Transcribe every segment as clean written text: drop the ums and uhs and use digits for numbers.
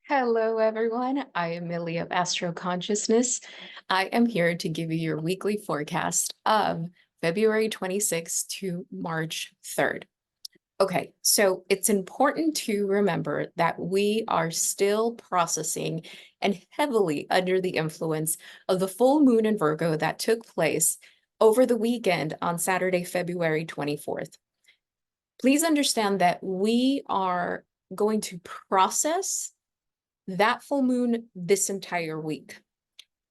Hello, everyone. I am Millie of Astro Consciousness. I am here to give you your weekly forecast of February 26th to March 3rd. Okay, so it's important to remember that we are still processing and heavily under the influence of the full moon in Virgo that took place over the weekend on Saturday, February 24th. Please understand that we are going to process that full moon this entire week.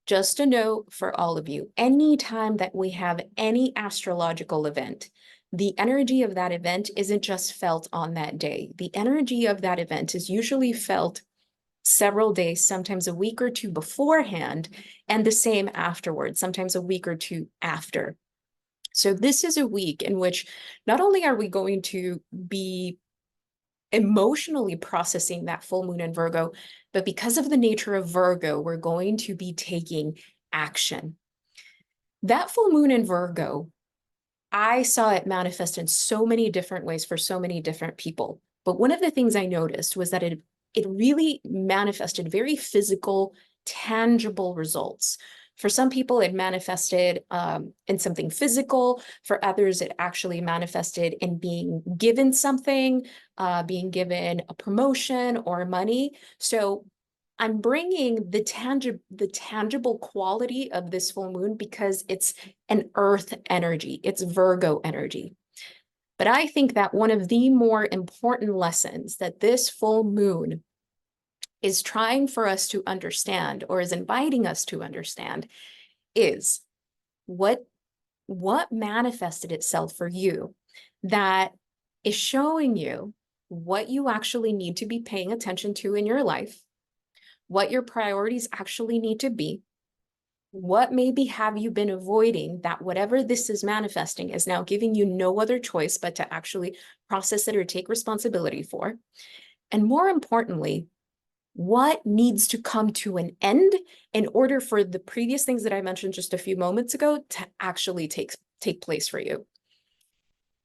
Just a note for all of you, anytime that we have any astrological event, the energy of that event isn't just felt on that day. The energy of that event is usually felt several days, sometimes a week or two beforehand, and the same afterwards, sometimes a week or two after. So this is a week in which not only are we going to be emotionally processing that full moon in Virgo, but because of the nature of Virgo, we're going to be taking action. That full moon in Virgo, I saw it manifest in so many different ways for so many different people. But one of the things I noticed was that it really manifested very physical, tangible results. For some people, it manifested in something physical. For others, it actually manifested in being given something, being given a promotion or money. So I'm bringing the tangible quality of this full moon because it's an earth energy. It's Virgo energy. But I think that one of the more important lessons that this full moon is trying for us to understand, or is inviting us to understand, is what manifested itself for you that is showing you what you actually need to be paying attention to in your life, what your priorities actually need to be, what maybe have you been avoiding that whatever this is manifesting is now giving you no other choice but to actually process it or take responsibility for. And more importantly, what needs to come to an end in order for the previous things that I mentioned just a few moments ago to actually take place for you.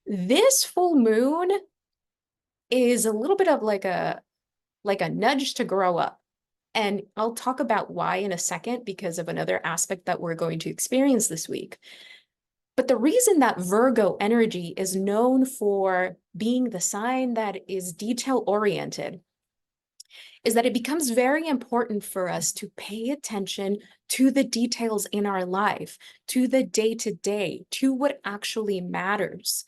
This full moon is a little bit of like a nudge to grow up. And I'll talk about why in a second because of another aspect that we're going to experience this week. But the reason that Virgo energy is known for being the sign that is detail oriented is that it becomes very important for us to pay attention to the details in our life, to the day-to-day, to what actually matters.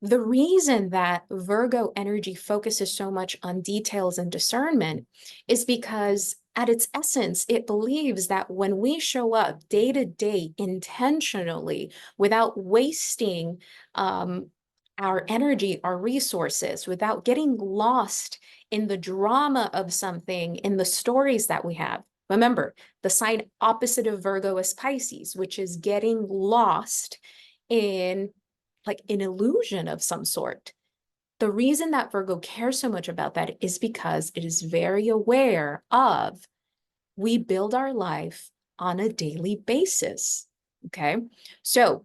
The reason that Virgo energy focuses so much on details and discernment is because at its essence, it believes that when we show up day to day intentionally without wasting our energy, our resources, without getting lost in the drama of something, in the stories that we have. Remember, the sign opposite of Virgo is Pisces, which is getting lost in like an illusion of some sort. The reason that Virgo cares so much about that is because it is very aware of we build our life on a daily basis. Okay, so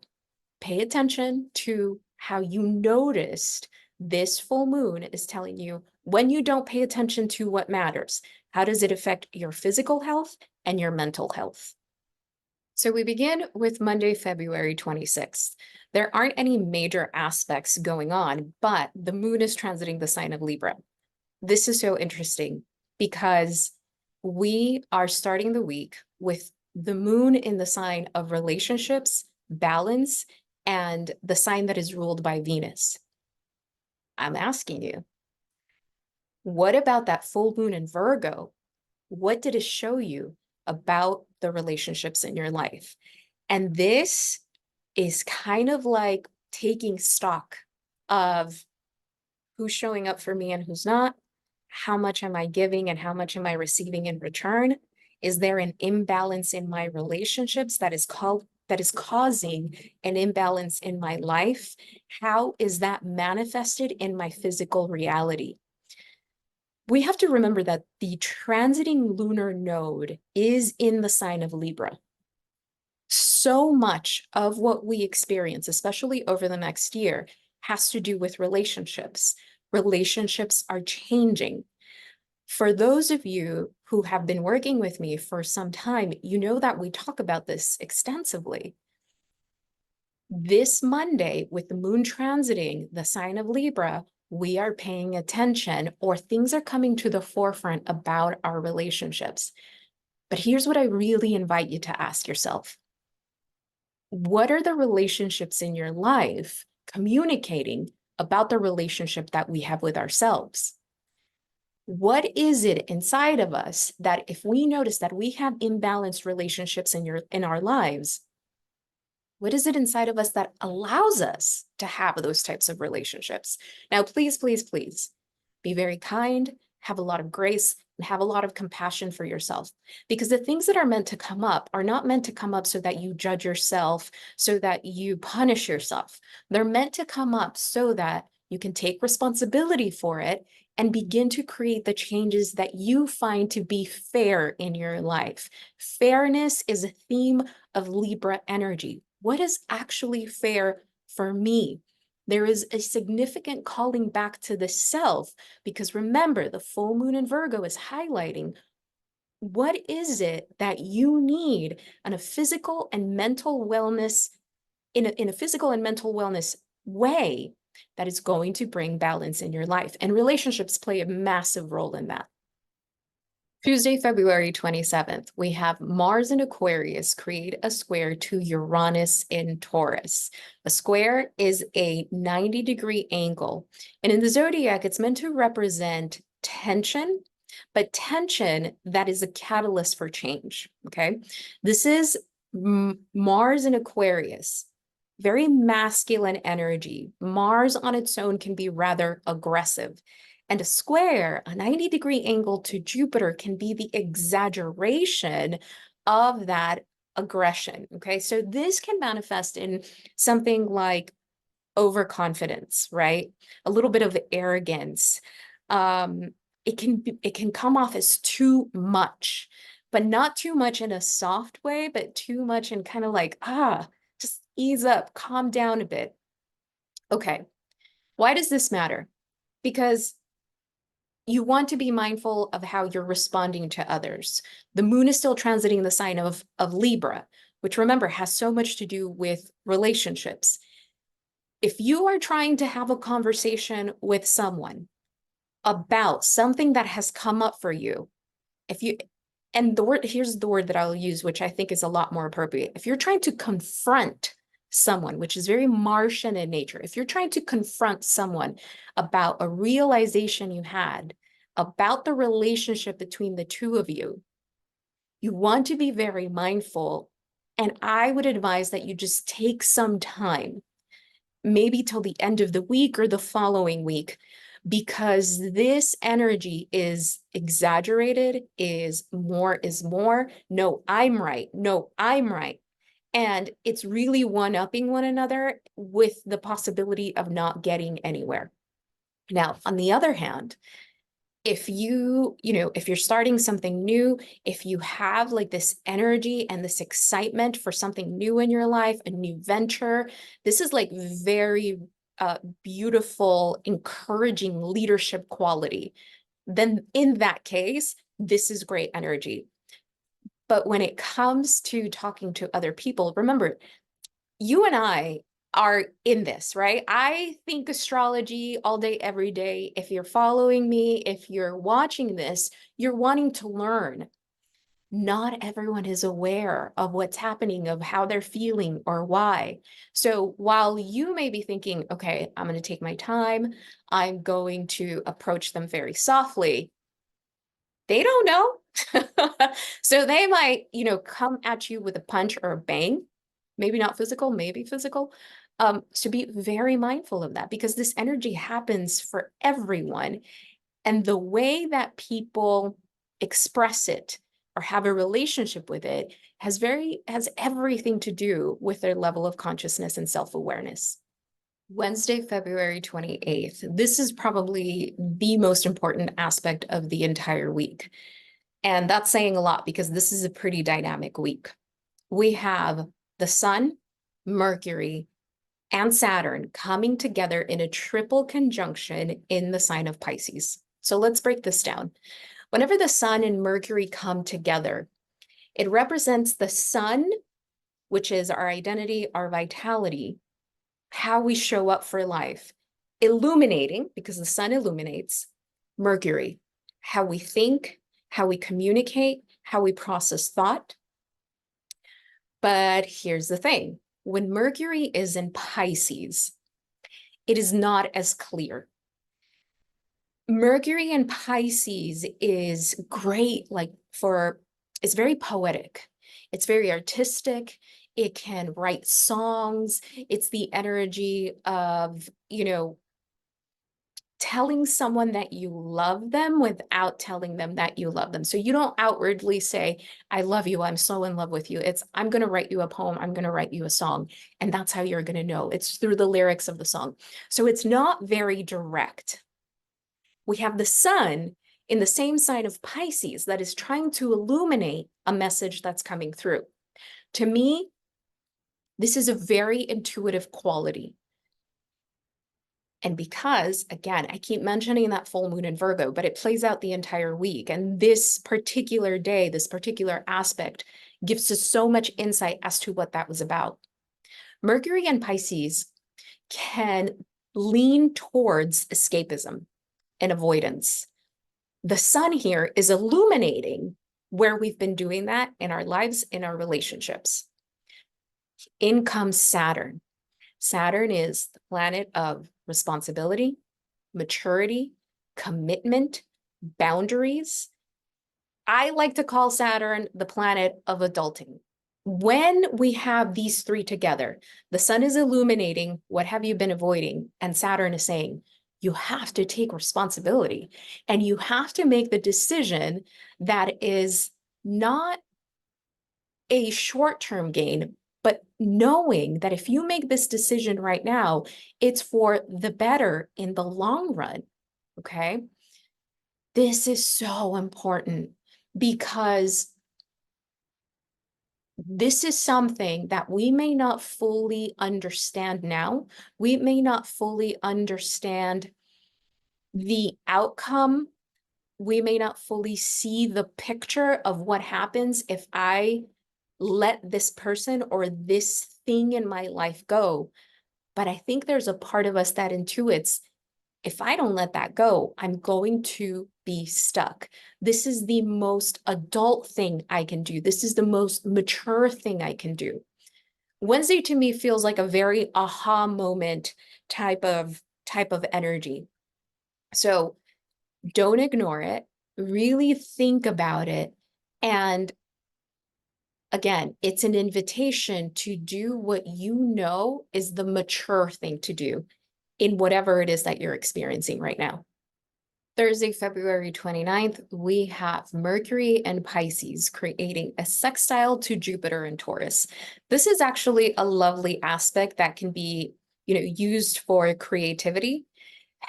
pay attention to how you noticed this full moon is telling you when you don't pay attention to what matters. How does it affect your physical health and your mental health? So we begin with Monday, February 26th. There aren't any major aspects going on, but the moon is transiting the sign of Libra. This is so interesting because we are starting the week with the moon in the sign of relationships, balance, and the sign that is ruled by Venus. I'm asking you, what about that full moon in Virgo? What did it show you about the relationships in your life? And this is kind of like taking stock of who's showing up for me and who's not. How much am I giving and how much am I receiving in return? Is there an imbalance in my relationships that is causing an imbalance in my life? How is that manifested in my physical reality? We have to remember that the transiting lunar node is in the sign of Libra. So much of what we experience, especially over the next year, has to do with relationships. Relationships are changing. For those of you who have been working with me for some time, you know that we talk about this extensively. This Monday, with the moon transiting the sign of Libra, we are paying attention, or things are coming to the forefront about our relationships. But here's what I really invite you to ask yourself. What are the relationships in your life communicating about the relationship that we have with ourselves? What is it inside of us that if we notice that we have imbalanced relationships in our lives, what is it inside of us that allows us to have those types of relationships? Now, please, please, please be very kind, have a lot of grace, and have a lot of compassion for yourself. Because the things that are meant to come up are not meant to come up so that you judge yourself, so that you punish yourself. They're meant to come up so that you can take responsibility for it and begin to create the changes that you find to be fair in your life. Fairness is a theme of Libra energy. What is actually fair for me? There is a significant calling back to the self, because remember, the full moon in Virgo is highlighting what is it that you need on a physical and mental wellness, in a physical and mental wellness way that is going to bring balance in your life. And relationships play a massive role in that. Tuesday, February 27th, we have Mars in Aquarius create a square to Uranus in Taurus. A square is a 90-degree angle. And in the zodiac, it's meant to represent tension, but tension that is a catalyst for change, okay? This is Mars in Aquarius, very masculine energy. Mars on its own can be rather aggressive. And a square, a 90-degree angle to Jupiter, can be the exaggeration of that aggression, okay? So this can manifest in something like overconfidence, right? A little bit of arrogance. It can come off as too much, but not too much in a soft way, but too much in kind of like, just ease up, calm down a bit. Okay, why does this matter? Because you want to be mindful of how you're responding to others. The moon is still transiting the sign of Libra, which, remember, has so much to do with relationships. If you are trying to have a conversation with someone about something that has come up for you, and here's the word that I'll use, which I think is a lot more appropriate. If you're trying to confront someone, which is very Martian in nature, if you're trying to confront someone about a realization you had about the relationship between the two of you, you want to be very mindful. And I would advise that you just take some time, maybe till the end of the week or the following week, because this energy is exaggerated, is more is more. No, I'm right. No, I'm right. And it's really one-upping one another with the possibility of not getting anywhere. Now, on the other hand, if if you're starting something new, if you have like this energy and this excitement for something new in your life, a new venture, this is like very beautiful, encouraging leadership quality, then in that case, this is great energy. But when it comes to talking to other people, remember, you and I are in this, right? I think astrology all day, every day. If you're following me, if you're watching this, you're wanting to learn. Not everyone is aware of what's happening, of how they're feeling or why. So while you may be thinking, okay, I'm going to take my time, I'm going to approach them very softly, they don't know. So they might, come at you with a punch or a bang, maybe not physical, maybe physical. So be very mindful of that, because this energy happens for everyone. And the way that people express it or have a relationship with it has everything to do with their level of consciousness and self-awareness. Wednesday, February 28th. This is probably the most important aspect of the entire week. And that's saying a lot, because this is a pretty dynamic week. We have the Sun, Mercury, and Saturn coming together in a triple conjunction in the sign of Pisces. So let's break this down. Whenever the sun and Mercury come together, it represents the sun, which is our identity, our vitality, how we show up for life, illuminating, because the sun illuminates, Mercury, how we think, how we communicate, how we process thought. But here's the thing, when Mercury is in Pisces, it is not as clear. Mercury in Pisces is great, it's very poetic. It's very artistic. It can write songs. It's the energy of, telling someone that you love them without telling them that you love them. So you don't outwardly say, I love you, I'm so in love with you. It's, I'm going to write you a poem, I'm going to write you a song. And that's how you're going to know. It's through the lyrics of the song. So it's not very direct. We have the sun in the same sign of Pisces that is trying to illuminate a message that's coming through. To me, this is a very intuitive quality. And because, again, I keep mentioning that full moon in Virgo, but it plays out the entire week. And this particular day, this particular aspect gives us so much insight as to what that was about. Mercury and Pisces can lean towards escapism and avoidance. The sun here is illuminating where we've been doing that in our lives, in our relationships. In comes Saturn. Saturn is the planet of responsibility, maturity, commitment, boundaries. I like to call Saturn the planet of adulting. When we have these three together, the sun is illuminating what have you been avoiding, and Saturn is saying, you have to take responsibility and you have to make the decision that is not a short-term gain, but knowing that if you make this decision right now, it's for the better in the long run, okay? This is so important because this is something that we may not fully understand now. We may not fully understand the outcome. We may not fully see the picture of what happens if I let this person or this thing in my life go. But I think there's a part of us that intuits, if I don't let that go, I'm going to be stuck. This is the most adult thing I can do. This is the most mature thing I can do. Wednesday to me feels like a very aha moment type of energy. So don't ignore it, really think about it. And again, it's an invitation to do what you know is the mature thing to do in whatever it is that you're experiencing right now. Thursday, February 29th, we have Mercury and Pisces creating a sextile to Jupiter and Taurus. This is actually a lovely aspect that can be, used for creativity,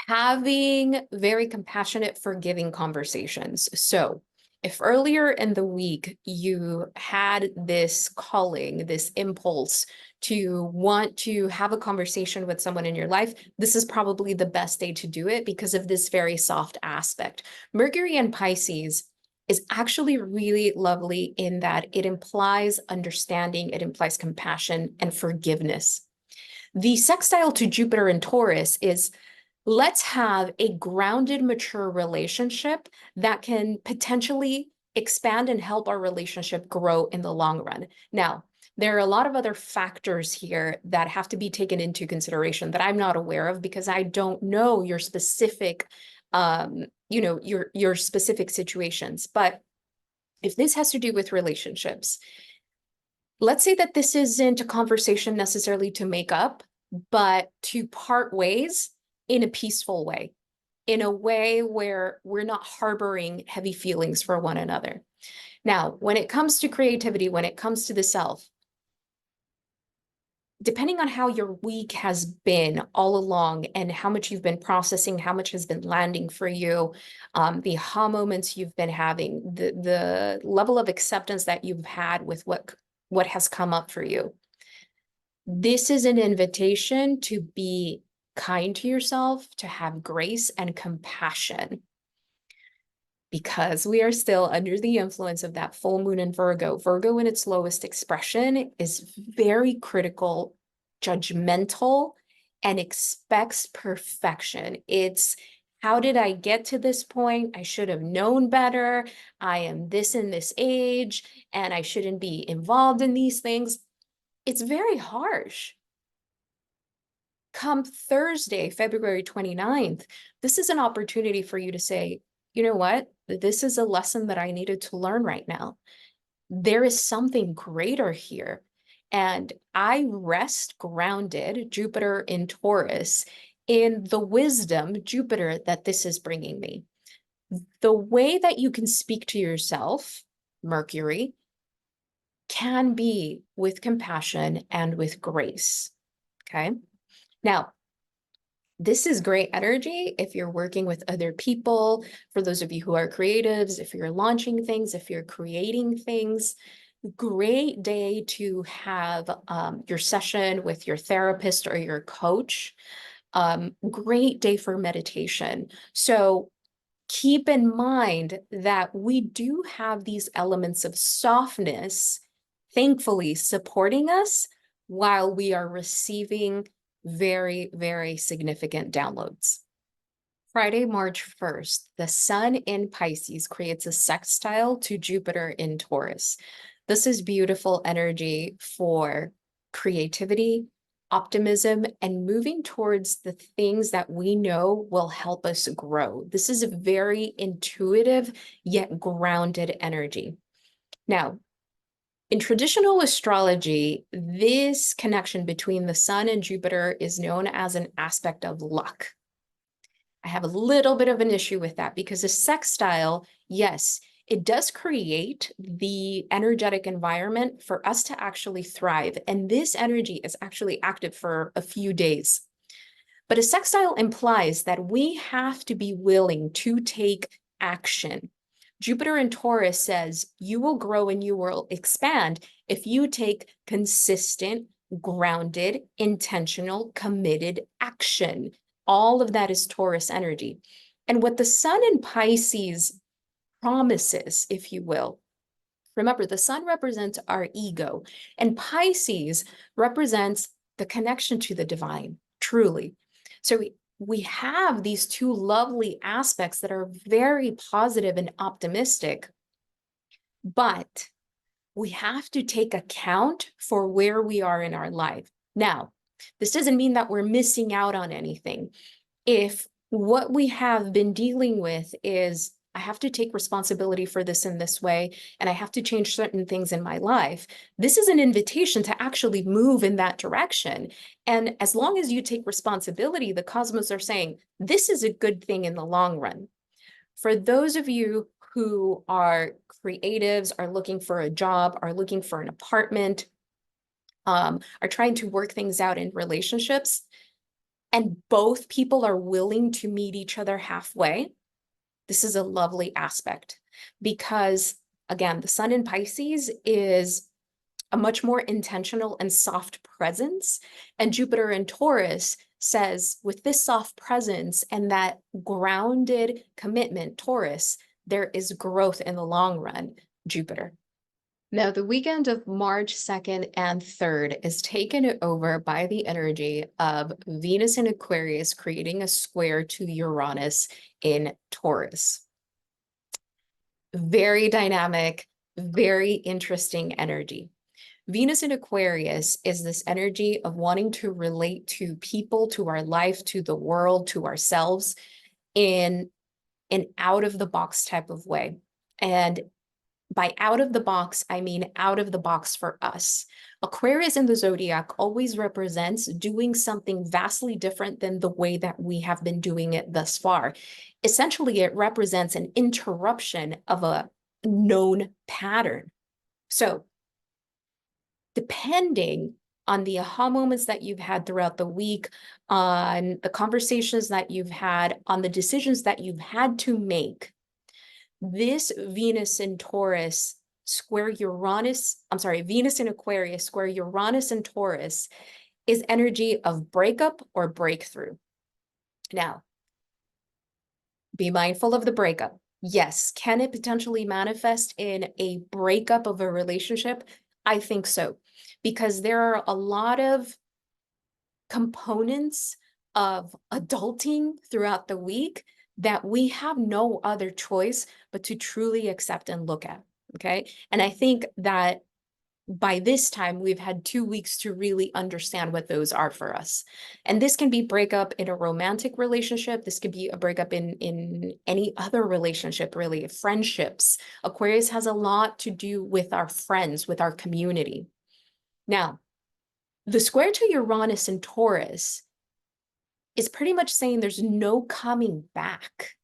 having very compassionate, forgiving conversations. So if earlier in the week you had this calling, this impulse to want to have a conversation with someone in your life, this is probably the best day to do it because of this very soft aspect. Mercury in Pisces is actually really lovely in that it implies understanding, it implies compassion and forgiveness. The sextile to Jupiter and Taurus is, let's have a grounded, mature relationship that can potentially expand and help our relationship grow in the long run. Now, there are a lot of other factors here that have to be taken into consideration that I'm not aware of because I don't know your specific, your specific situations. But if this has to do with relationships, let's say that this isn't a conversation necessarily to make up, but to part ways in a peaceful way, in a way where we're not harboring heavy feelings for one another. Now, when it comes to creativity, when it comes to the self, depending on how your week has been all along and how much you've been processing, how much has been landing for you, the aha moments you've been having, the level of acceptance that you've had with what has come up for you. This is an invitation to be kind to yourself, to have grace and compassion. because we are still under the influence of that full moon in Virgo. Virgo in its lowest expression is very critical, judgmental, and expects perfection. It's, how did I get to this point? I should have known better. I am this in this age, and I shouldn't be involved in these things. It's very harsh. Come Thursday, February 29th, this is an opportunity for you to say, you know what? This is a lesson that I needed to learn right now. There is something greater here. And I rest grounded, Jupiter in Taurus, in the wisdom, Jupiter, that this is bringing me. The way that you can speak to yourself, Mercury, can be with compassion and with grace. Okay. Now, this is great energy if you're working with other people, for those of you who are creatives, if you're launching things, if you're creating things. Great day to have your session with your therapist or your coach. Great day for meditation. So keep in mind that we do have these elements of softness, thankfully, supporting us while we are receiving very, very significant downloads. Friday, March 1st, the sun in Pisces creates a sextile to Jupiter in Taurus. This is beautiful energy for creativity, optimism, and moving towards the things that we know will help us grow. This is a very intuitive yet grounded energy. Now, in traditional astrology, this connection between the sun and Jupiter is known as an aspect of luck. I have a little bit of an issue with that because a sextile, yes, it does create the energetic environment for us to actually thrive. And this energy is actually active for a few days. But a sextile implies that we have to be willing to take action. Jupiter in Taurus says you will grow and you will expand if you take consistent, grounded, intentional, committed action. All of that is Taurus energy. And what the sun in Pisces promises, if you will, remember the sun represents our ego, and Pisces represents the connection to the divine, truly. So we have these two lovely aspects that are very positive and optimistic, but we have to take account for where we are in our life. Now, this doesn't mean that we're missing out on anything. If what we have been dealing with is, I have to take responsibility for this in this way, and I have to change certain things in my life, this is an invitation to actually move in that direction. And as long as you take responsibility, the cosmos are saying, this is a good thing in the long run. For those of you who are creatives, are looking for a job, are looking for an apartment, are trying to work things out in relationships, and both people are willing to meet each other halfway, this is a lovely aspect because, again, the sun in Pisces is a much more intentional and soft presence. And Jupiter in Taurus says, with this soft presence and that grounded commitment, Taurus, there is growth in the long run, Jupiter. Now, the weekend of March 2nd and 3rd is taken over by the energy of Venus in Aquarius creating a square to Uranus in Taurus. Very dynamic, very interesting energy. Venus in Aquarius is this energy of wanting to relate to people, to our life, to the world, to ourselves in an out-of-the-box type of way. And by out of the box, I mean out of the box for us. Aquarius in the zodiac always represents doing something vastly different than the way that we have been doing it thus far. Essentially, it represents an interruption of a known pattern. So, depending on the aha moments that you've had throughout the week, on the conversations that you've had, on the decisions that you've had to make, this Venus in Taurus square Uranus, Venus in Aquarius square Uranus and Taurus is energy of breakup or breakthrough. Now, be mindful of the breakup. Yes. Can it potentially manifest in a breakup of a relationship? I think so, because there are a lot of components of adulting throughout the week that we have no other choice but to truly accept and look at. Okay. And I think that by this time, we've had 2 weeks to really understand what those are for us. And this can be breakup in a romantic relationship. This could be a breakup in any other relationship, really, friendships. Aquarius has a lot to do with our friends, with our community. Now, the square to Uranus and Taurus is pretty much saying there's no coming back.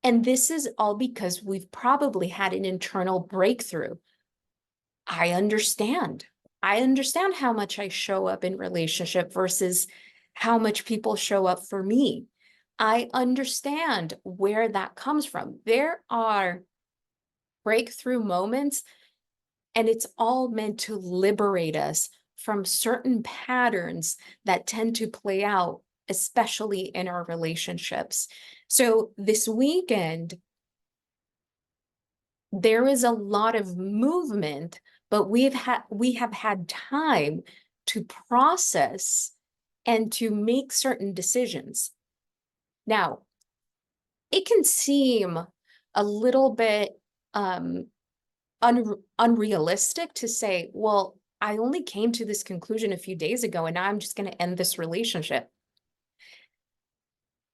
And this is all because we've probably had an internal breakthrough. I understand. I understand how much I show up in relationship versus how much people show up for me. I understand where that comes from. There are breakthrough moments, and it's all meant to liberate us from certain patterns that tend to play out, especially in our relationships. So this weekend, there is a lot of movement, but we have had time to process and to make certain decisions. Now, it can seem a little bit unrealistic to say, well, I only came to this conclusion a few days ago, and now I'm just going to end this relationship.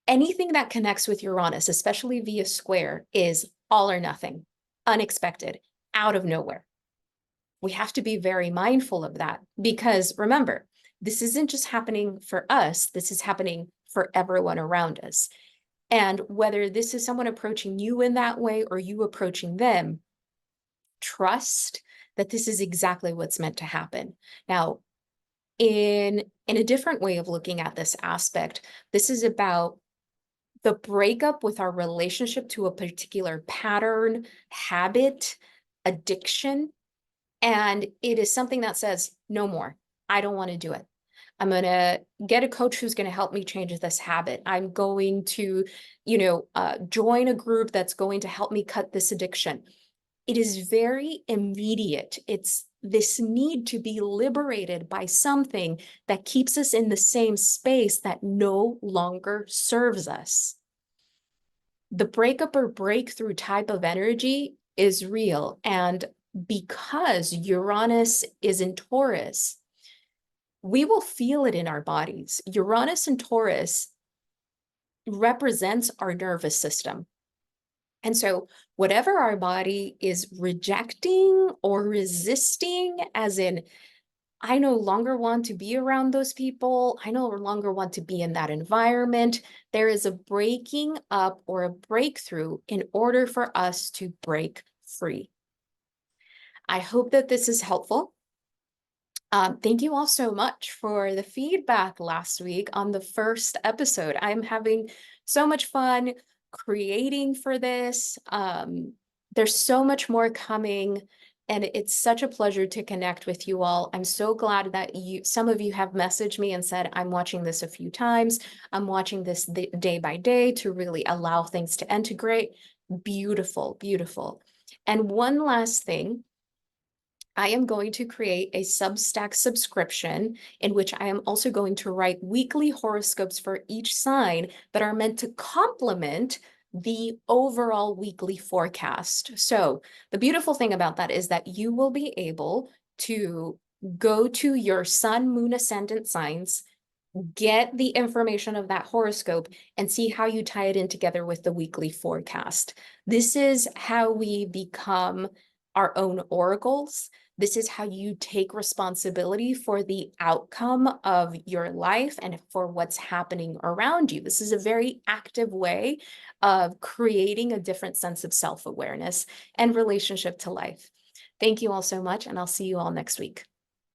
Anything that connects with Uranus, especially via square, is all or nothing, unexpected, out of nowhere. We have to be very mindful of that because remember, this isn't just happening for us, this is happening for everyone around us. And whether this is someone approaching you in that way or you approaching them, trust that this is exactly what's meant to happen. Now, in a different way of looking at this aspect, this is about the breakup with our relationship to a particular pattern, habit, addiction. And it is something that says, no more. I don't want to do it. I'm going to get a coach who's going to help me change this habit. I'm going to, join a group that's going to help me cut this addiction. It is very immediate. It's this need to be liberated by something that keeps us in the same space that no longer serves us. The breakup or breakthrough type of energy is real. And because Uranus is in Taurus, we will feel it in our bodies. Uranus and Taurus represents our nervous system. And so whatever our body is rejecting or resisting, as in, I no longer want to be around those people, I no longer want to be in that environment, there is a breaking up or a breakthrough in order for us to break free. I hope that this is helpful. Thank you all so much for the feedback last week on the first episode. I'm having so much fun creating for this. There's so much more coming, and it's such a pleasure to connect with you all. I'm so glad that some of you have messaged me and said, I'm watching this a few times. I'm watching this day by day to really allow things to integrate. Beautiful, beautiful. And one last thing, I am going to create a Substack subscription in which I am also going to write weekly horoscopes for each sign that are meant to complement the overall weekly forecast. So the beautiful thing about that is that you will be able to go to your sun, moon, ascendant signs, get the information of that horoscope, and see how you tie it in together with the weekly forecast. This is how we become our own oracles. This is how you take responsibility for the outcome of your life and for what's happening around you. This is a very active way of creating a different sense of self-awareness and relationship to life. Thank you all so much, and I'll see you all next week.